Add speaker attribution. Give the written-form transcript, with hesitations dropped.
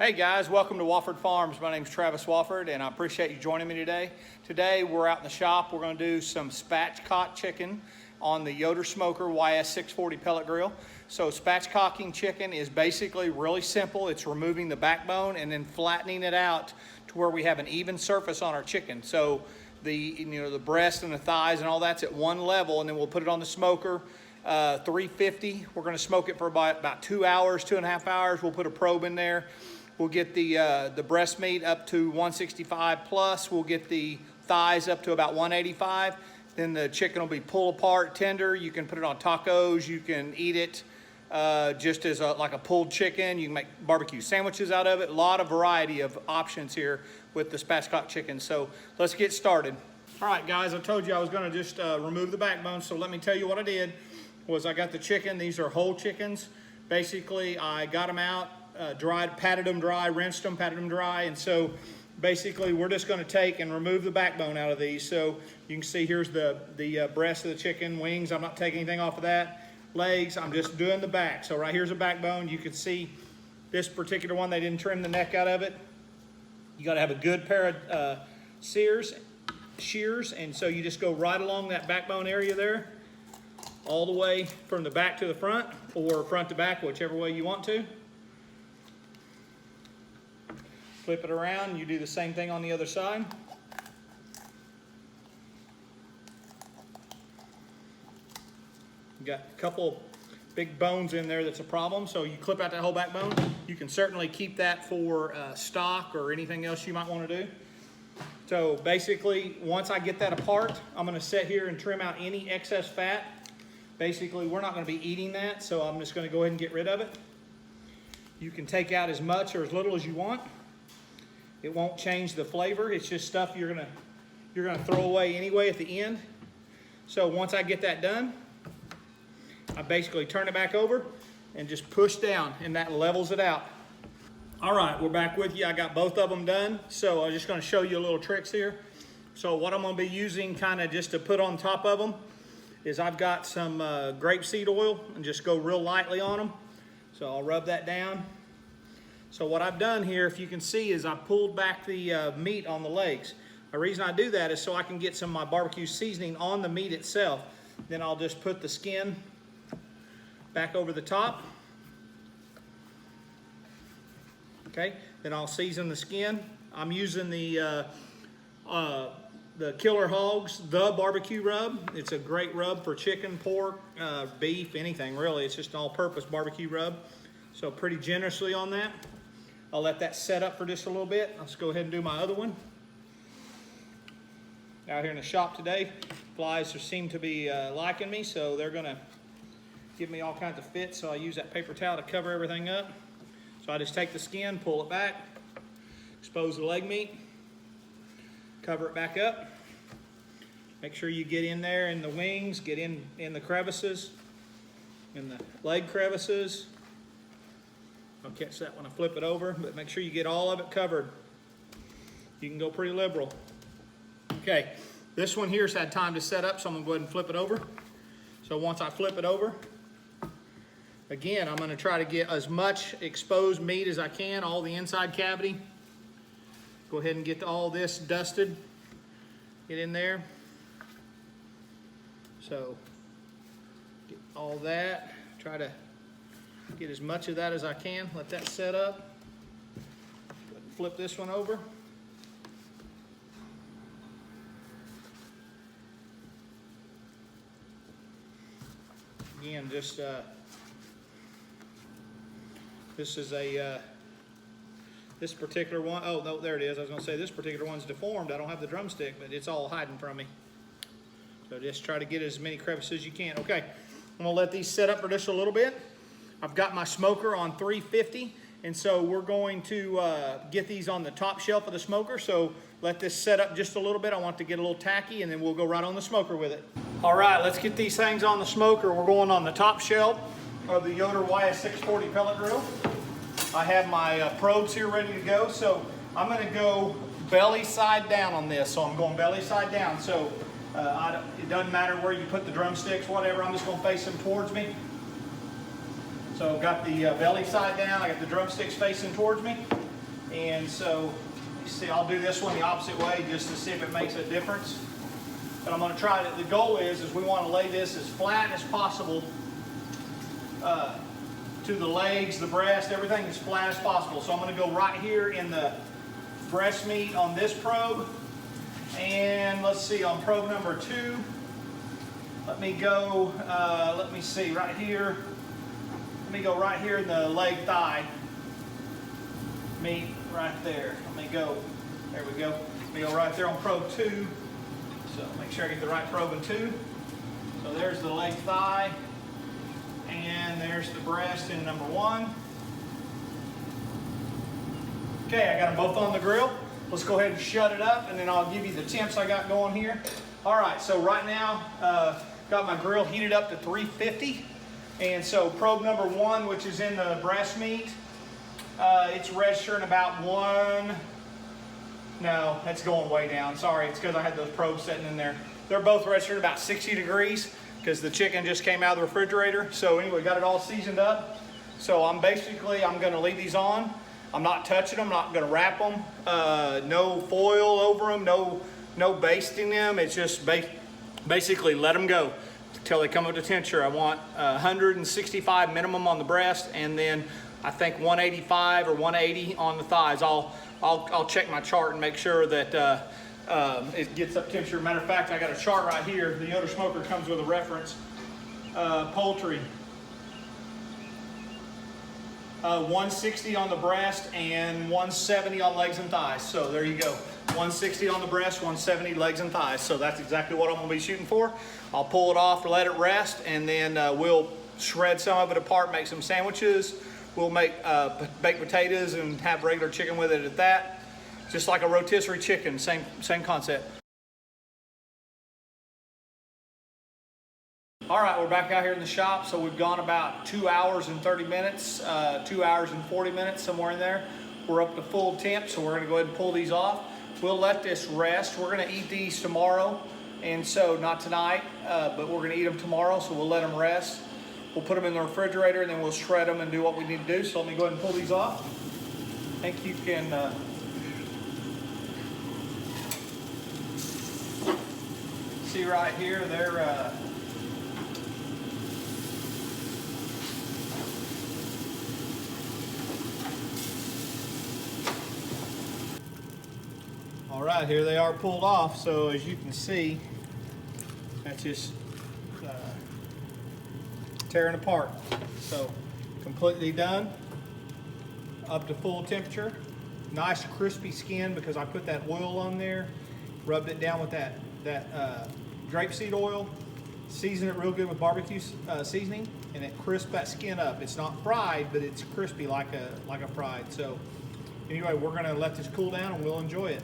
Speaker 1: Hey guys, welcome to Wofford Farms. My name's Travis Wofford and I appreciate you joining me today. Today we're out in the shop. We're going to do some Spatchcock Chicken on the Yoder Smoker YS640 pellet grill. So spatchcocking chicken is basically really simple. It's removing the backbone and then flattening it out to where we have an even surface on our chicken. So the breast and the thighs and all that's at one level, and then we'll put it on the smoker. 350. We're going to smoke it for about 2 hours, 2.5 hours. We'll put a probe in there. We'll get the breast meat up to 165 plus. We'll get the thighs up to about 185. Then the chicken will be pull apart tender. You can put it on tacos. You can eat it just as like a pulled chicken. You can make barbecue sandwiches out of it. A lot of variety of options here with the spatchcock chicken. So let's get started. All right, guys, I told you I was going to just remove the backbone. So let me tell you what I did. Was I got the chicken. These are whole chickens. Basically, I got them out. Dried, patted them dry, rinsed them, patted them dry, and so basically we're just going to take and remove the backbone out of these. So you can see here's the breast of the chicken, wings. I'm not taking anything off of that. Legs, I'm just doing the back. So right here's a backbone. You can see this particular one, they didn't trim the neck out of it. You got to have a good pair of shears, and so you just go right along that backbone area there, all the way from the back to the front, or front to back, whichever way you want to. Flip it around, you do the same thing on the other side. You got a couple big bones in there that's a problem, so you clip out that whole backbone. You can certainly keep that for stock or anything else you might want to do. So basically, once I get that apart, I'm going to sit here and trim out any excess fat. Basically, we're not going to be eating that, so I'm just going to go ahead and get rid of it. You can take out as much or as little as you want. It won't change the flavor. It's just stuff you're gonna throw away anyway at the end. So once I get that done, I basically turn it back over and just push down, and that levels it out. All right, we're back with you. I got both of them done. So I'm just gonna show you a little tricks here. So what I'm gonna be using kind of just to put on top of them is I've got some grapeseed oil, and just go real lightly on them. So I'll rub that down. So what I've done here, if you can see, is I pulled back the meat on the legs. The reason I do that is so I can get some of my barbecue seasoning on the meat itself. Then I'll just put the skin back over the top. Okay, then I'll season the skin. I'm using the Killer Hogs, the barbecue rub. It's a great rub for chicken, pork, beef, anything really. It's just an all-purpose barbecue rub. So pretty generously on that. I'll let that set up for just a little bit. Let's go ahead and do my other one. Out here in the shop today, flies seem to be liking me, so they're gonna give me all kinds of fits, so I use that paper towel to cover everything up. So I just take the skin, pull it back, expose the leg meat, cover it back up. Make sure you get in there in the wings, get in the crevices, in the leg crevices. I'll catch that when I flip it over, but make sure you get all of it covered. You can go pretty liberal. Okay, this one here's had time to set up, so I'm gonna go ahead and flip it over. So once I flip it over, again, I'm gonna try to get as much exposed meat as I can, all the inside cavity. Go ahead and get all this dusted. Get in there. So, get all that, try to get as much of that as I can. Let that set up. Flip this one over. Again, just this is a this particular one. Oh no, there it is. I was going to say this particular one's deformed. I don't have the drumstick, but it's all hiding from me. So just try to get as many crevices as you can. Okay, I'm going to let these set up for just a little bit. I've got my smoker on 350, and so we're going to get these on the top shelf of the smoker. So let this set up just a little bit. I want to get a little tacky, and then we'll go right on the smoker with it. All right, let's get these things on the smoker. We're going on the top shelf of the Yoder YS640 pellet grill. I have my probes here ready to go. So I'm going to go belly side down on this. So I'm going belly side down. So it doesn't matter where you put the drumsticks, whatever. I'm just going to face them towards me. So I've got the belly side down, I got the drumsticks facing towards me. And so, you see, I'll do this one the opposite way just to see if it makes a difference. But I'm going to try it. The goal is we want to lay this as flat as possible to the legs, the breast, everything as flat as possible. So I'm going to go right here in the breast meat on this probe. And let's see, on probe number 2, let me go, let me see, right here. Let me go right here in the leg thigh meat right there. Let me go, there we go. Let me go right there on probe 2. So make sure I get the right probe in 2. So there's the leg thigh. And there's the breast in number 1. Okay, I got them both on the grill. Let's go ahead and shut it up, and then I'll give you the temps I got going here. All right, so right now, got my grill heated up to 350. And so probe number 1, which is in the breast meat, it's registering about 1. No, that's going way down. Sorry, it's because I had those probes sitting in there. They're both registered about 60 degrees because the chicken just came out of the refrigerator. So anyway, got it all seasoned up. So I'm going to leave these on. I'm not touching them, not going to wrap them. No foil over them, no basting them. It's just basically let them go until they come up to temperature. I want 165 minimum on the breast, and then I think 185 or 180 on the thighs. I'll check my chart and make sure that it gets up temperature. Matter of fact, I got a chart right here. The Yoder smoker comes with a reference. Poultry. 160 on the breast and 170 on legs and thighs. So there you go. 160 on the breast, 170 legs and thighs. So that's exactly what I'm going to be shooting for. I'll pull it off, let it rest, and then we'll shred some of it apart, make some sandwiches. We'll make baked potatoes and have regular chicken with it at that. Just like a rotisserie chicken, same concept. All right, we're back out here in the shop. So we've gone about 2 hours and 30 minutes, 2 hours and 40 minutes, somewhere in there. We're up to full temp, so we're gonna go ahead and pull these off. We'll let this rest. We're gonna eat these tomorrow, and so not tonight, but we're gonna eat them tomorrow, so we'll let them rest. We'll put them in the refrigerator, and then we'll shred them and do what we need to do. So let me go ahead and pull these off. I think you can see right here, they're all right, here they are pulled off. So as you can see, that's just tearing apart. So completely done, up to full temperature. Nice crispy skin because I put that oil on there, rubbed it down with that grapeseed oil, seasoned it real good with barbecue seasoning, and it crisped that skin up. It's not fried, but it's crispy like a fried. So anyway, we're gonna let this cool down and we'll enjoy it.